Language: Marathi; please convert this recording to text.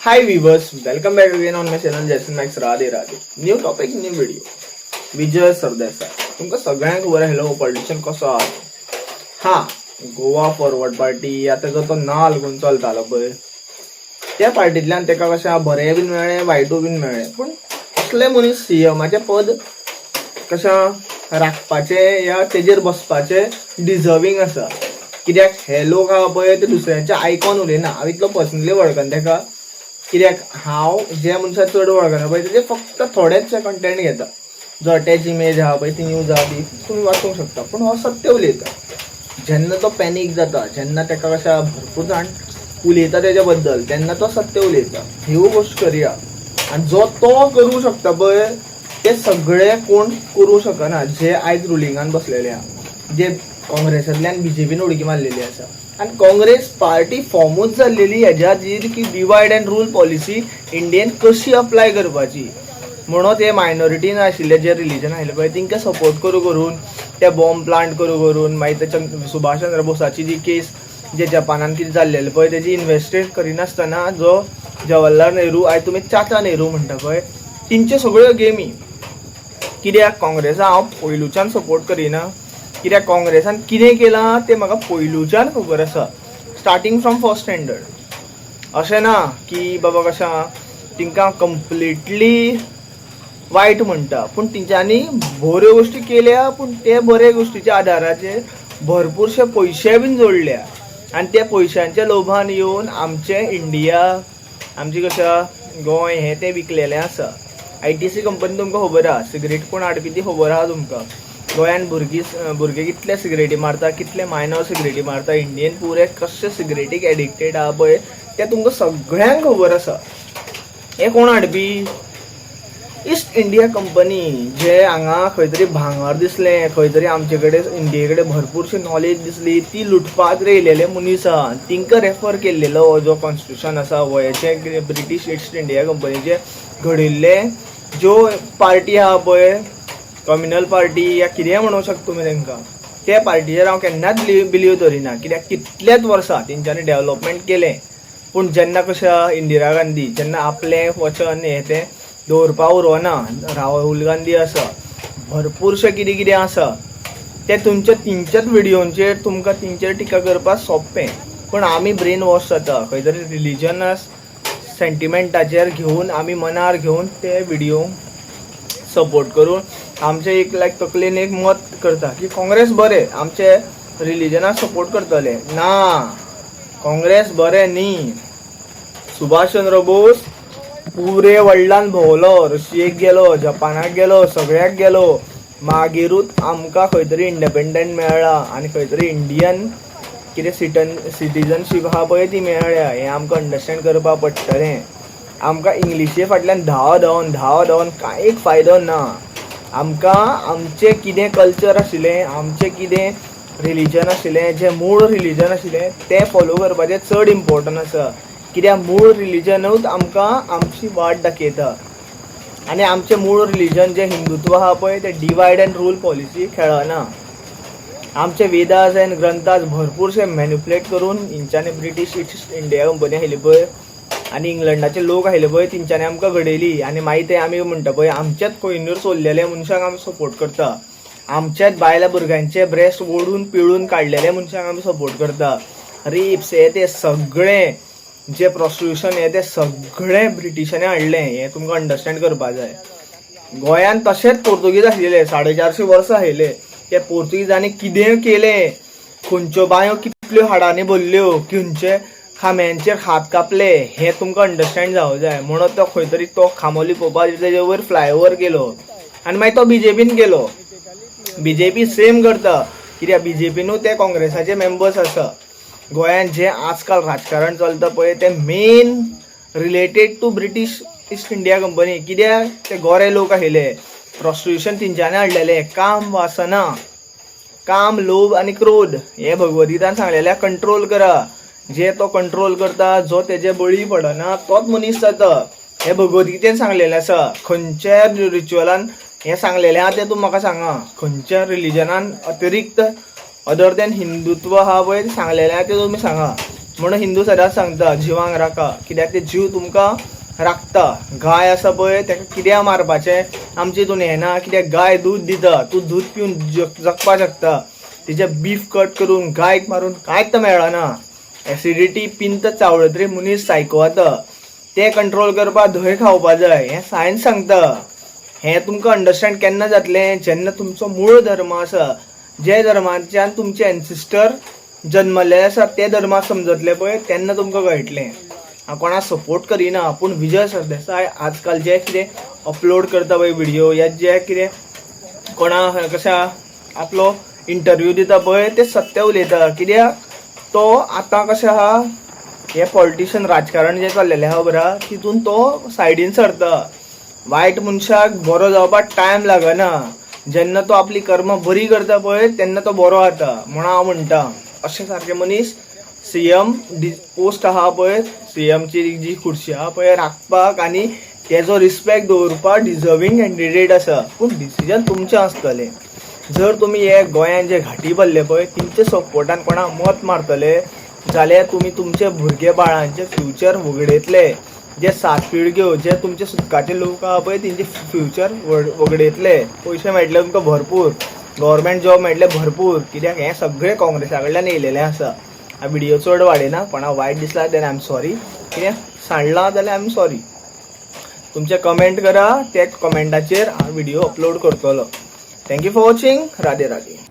Hi viewers, welcome back again on my channel Jason Max Radhe Radhe. New topic, new video. विजय सरदेसाई तुमका सगळ्यांक खबर आहे लो पॉलिटिशियन कसो आहा. हा गोवा फॉरवर्ड पार्टी आता जो तो नाल घेऊन चलतालो पळय त्या पार्टींतल्यान तेका कशें बरें बीन मेळ्ळें वायटूय बीन मेळ्ळें. पूण असले मनीस सीएमाचें पद कशें राखपाचें या तेजेर बसपाचें डिजर्विंग आसा. कित्याक हे लोक आहा पळय ते दुसऱ्यांचे आयकॉन उलयना. हांव इतलो पर्सनली वळखना तेका. कित्याक हांव जे मनशाक चड वळखना पळय तेजे फक्त थोडेच कंटेंट घेता. जो अटॅच इमेज आहा पळय ती न्यूज आहा ती तुम्ही वाचूंक शकता. पूण हो सत्य उलयता. जेन्ना तो पॅनीक जाता, जेन्ना तेका कशें भरपूर जाण उलयता तेज्या बद्दल, तेन्ना तो सत्य उलयता. ह्यो गोश्ट करया. आनी जो तो करूं शकता पळय ते सगळे कोण करूं शकना जे आयज रुलिंगान बसलेले आहा, जे काँग्रेसांतल्यान बीजेपीन उडकी मारलेली आसा. आनी काँग्रेस पार्टी फॉर्मूच जाल्लेली हेज्या खातीर की डिवायड अँड रूल पॉलिसी इंडियेन कशी अप्लाय करपाची म्हणून ते मायनॉरिटीन आशिल्ले जे रिलीजन आशिल्ले पळय तांकां सपोर्ट करून ते बॉम्ब प्लांट करून मागीर ते सुभाष चंद्र बोसाची जी केस जे जपानान कितें जाल्लेलें पळय तेजी इन्व्हेस्टिगेट करिनासतना जो जवाहरलाल नेहरू आयज तुमी चाचा नेहरू म्हणटा पळय तेंच्यो सगळ्यो गेमी. कित्याक काँग्रेसा हांव पयलूच्यान सपोर्ट करिना. कित्याक काँग्रेसान कितें केलां तें म्हाका पयलूच्यान खबर आसा. Starting from first standard. अशें ना की बाबा कशें तिंकां कंप्लिटली वायट म्हणटा. पूण तेंच्यांनी बऱ्यो गोश्टी केल्या. पूण ते बरे गोश्टीच्या आदाराचेर भरपूरशे पयशे बीन जोडल्या. आनी त्या पयशांच्या लोभान येवन आमचें इंडिया आमची कशें गोंय हें तें विकलेलें आसा. ITC कंपनी तुमकां खबर आहा. सिगरेट कोण हाडपी ती खबर आहा तुमकां. गोंयान भुरगे कितले सिगरेटी मारता, कितले मायनर सिगरेटी मारता. इंडियन पुरे कशे सिगरेटीक एडिक्टेड आहा पळय तें तुमकां सगळ्यांक खबर आसा. हें कोण हाडपी? East India company. जे हांगा खंय तरी भांगर दिसलें, खंय तरी आमचे कडेन इंडिये कडेन भरपूरशी नॉलेज दिसली ती लुटपाक येयलेले मनीस आहा. तिंकां रेफर केल्लेलो हो जो कॉन्स्टिट्यूशन आसा गोंयचे ब्रिटीश ईस्ट इंडिया कंपनीचे घडिल्ले ज्यो पार्टी आहा पळय कम्युनल पार्टी या कितें म्हणूंक शकता तुमी तांकां, त्या पार्टीचेर हांव केन्नाच बिलीव दरिना. कित्याक कितलेच वर्सां तेंच्यांनी डेव्हलपमेंट केलें. पूण जेन्ना कशें इंदिरा गांधी जेन्ना आपलें वचन हें तें दवरपाक उरवना, राहुल गांधी आसा, भरपूरशें कितें कितें आसा तें तेंच्याच व्हिडिओंचेर तुमकां तेंचेर टिका करपाक सोंपें. पूण आमी ब्रेन वॉश जाता. खंय तरी रिलीजनस सेंटिमेंटाचेर घेवन आमी मनार घेवन ते व्हिडिओ सपोर्ट करून आमचे एक तकलेन एक मत करता की काँग्रेस बरें आमचे रिलीजनाक सपोर्ट करतले. ना, काँग्रेस बरें न्ही. सुभाष चंद्र बोस पुरे वर्ल्डान भोंवलो, रशियेक गेलो, जपानाक गेलो, सगळ्याक गेलो. मागीरूच आमकां खंय तरी इंडिपेंडंट मेळ्ळा आनी खंय तरी इंडियन कितें सिटीजनशीप आहा पळय ती मेळ्ळ्या. हें आमकां अंडरस्टँड करपाक पडटलें. आमकां इंग्लिशे फाटल्यान धांवन कांयच फायदो ना. आमकां आमचें कितें कल्चर आशिल्लें, आमचें कितें रिलीजन आशिल्लें, जें मूळ रिलीजन आशिल्लें तें फॉलो करपाचें चड इम्पॉर्टंट आसा. कित्याक मूळ रिलीजनूच आमकां आमची वाट दाखयता. आनी आमचें मूळ रिलीजन जें हिंदुत्व आहा पळय तें डिवायड अँड रूल पॉलिसी खेळना. आमचे वेदास आनी ग्रंथास भरपूरशे मॅन्युप्युलेट करून हेंच्यांनी ब्रिटीश ईस्ट इंडिया कंपनी आयली पळय आनी इंग्लंडाचे लोक आयले पळय तेंच्यांनी आमकां घडयली. आनी मागीर ते आमी म्हणटा पळय आमच्याच कोहिनूर सोडलेले मनशाक आमी सपोर्ट करता. आमच्याच बायल्या भुरग्यांचे ब्रेस्ट ओडून पिळून काडलेले मनशाक आमी सपोर्ट करता. रेप्स हे ते सगळे जे प्रॉस्टिट्यूशन हे ते सगळें ब्रिटिशांनी हाडलें. हें तुमकां अंडरस्टँड करपाक जाय. गोंयान तशेंच पोर्तुगीज आशिल्ले 450 वर्सां आयले. ते पोर्तुगीजांनी कितें केलें, खंयच्यो बांयो कितल्यो हाडांनी भरल्यो, खंयचे खांब्यांचेर हात कापले हें तुमकां अंडरस्टँड जावं जाय. म्हणून तो खंय तरी तो खामोली पळोवपाक तेजे वयर फ्लायओव्हर केलो आनी मागीर तो बीजेपीन गेलो. बीजेपी सेम करता. कित्याक बीजेपीनूय ते काँग्रेसाचे मेंबर्स आसा. गोंयान जें आजकाल राजकारण चलता पळय तें main related to British East India company. कित्याक ते गोरे लोक आशिल्ले, प्रॉस्टिट्यूशन तेंच्यांनी हाडलेलें. काम वासना, काम, लोभ आनी क्रोध हे भगवद्गीतान सांगलेल्या कंट्रोल करा. जे तो कंट्रोल करता, जो तेजे बळी पडना तोच मनीस जाता. हे भगवद्गीतेन सांगलेलें आसा. खंयच्या रिच्युअलान हें सांगलेलें आहा तें तूं म्हाका सांगा. खंयच्या रिलीजनान अतिरिक्त अदर दॅन हिंदुत्व आहा पळय तें सांगलेलें आहा तें तुमी सांगा. म्हणून हिंदू सदांच सांगता जिवांक राखा, कित्याक ते जीव तुमकां राखता. गाय आसा पळय ताका कित्याक मारपाचें आमचे हितून हें ना, कित्याक गाय दूध दिता, तूं दूध पिवन जगपाक शकता. तिचें बीफ कट करून गायक मारून कांयच मेळना. एसिडिटी पिंत चावळत रे मनीस सायको जाता. ते कंट्रोल करपाक धंय खावपा जाय, हें सायन्स सांगता. हें तुमकां अंडरस्टँड केन्ना जातलें, जेन्ना तुमचो मूळ धर्म आसा, जे धर्माच्यान तुमचे एन्सिस्टर जन्मले आसा ते धर्माक समजतले पळय, तेन्ना तुमकां कळटलें. हांव कोणाक सपोर्ट करिना, पूण विजय सरदेसाय आजकाल जे कितें अपलोड करता पळय व्हिडिओ, या जे कितें कोणा कशा आपलो इंटरव्यू दिता पळय ते सत्य उलयता. कित्याक तो आतां कशें आहा, हे पॉलिटिशियन राजकारण जें चल्लेलें आहा बरा, तितून तो सायडीन सरता. वायट मनशाक बरो जावपाक टायम लागना. जेन्ना तो आपली कर्म बरी करता पळय तेन्ना तो बरो जाता. म्हणून हांव म्हणटा अशे सारके मनीस सीएम पोस्ट आहा पळय, सीएमची जी खुर्ची आहा पळय राखपाक आनी तेजो रिस्पेक्ट दवरपाक डिजर्विंग कॅन्डिडेट आसा. पूण डिसिजन तुमचें आसतलें. जर तुमी हे गोंयान जे घाटी भरले पळय तेंचे सपोर्टान कोणाक मत मारतले जाल्यार तुमी तुमचे भुरगे बाळांचे फ्युचर वगडयतले. जे 7 पिळग्यो जे तुमचे सुटकाचे लोक आहा पळय तेंचे फ्युचर वगडयतले. पयशे मेळटले तुमकां भरपूर, गव्हर्मेंट जॉब मेळटले भरपूर, कित्याक हें सगळें काँग्रेसा कडल्यान येयलेलें आसा. हांव व्हिडिओ चड वाडयना, कोणाक वायट दिसला जाल्यार आय एम सॉरी, कितें सांडलां जाल्यार आय एम सॉरी. तुमचे कमेंट करा, त्या कमेंटाचेर हांव व्हिडिओ अपलोड करतलो. Thank you for watching. Radhe Radhe.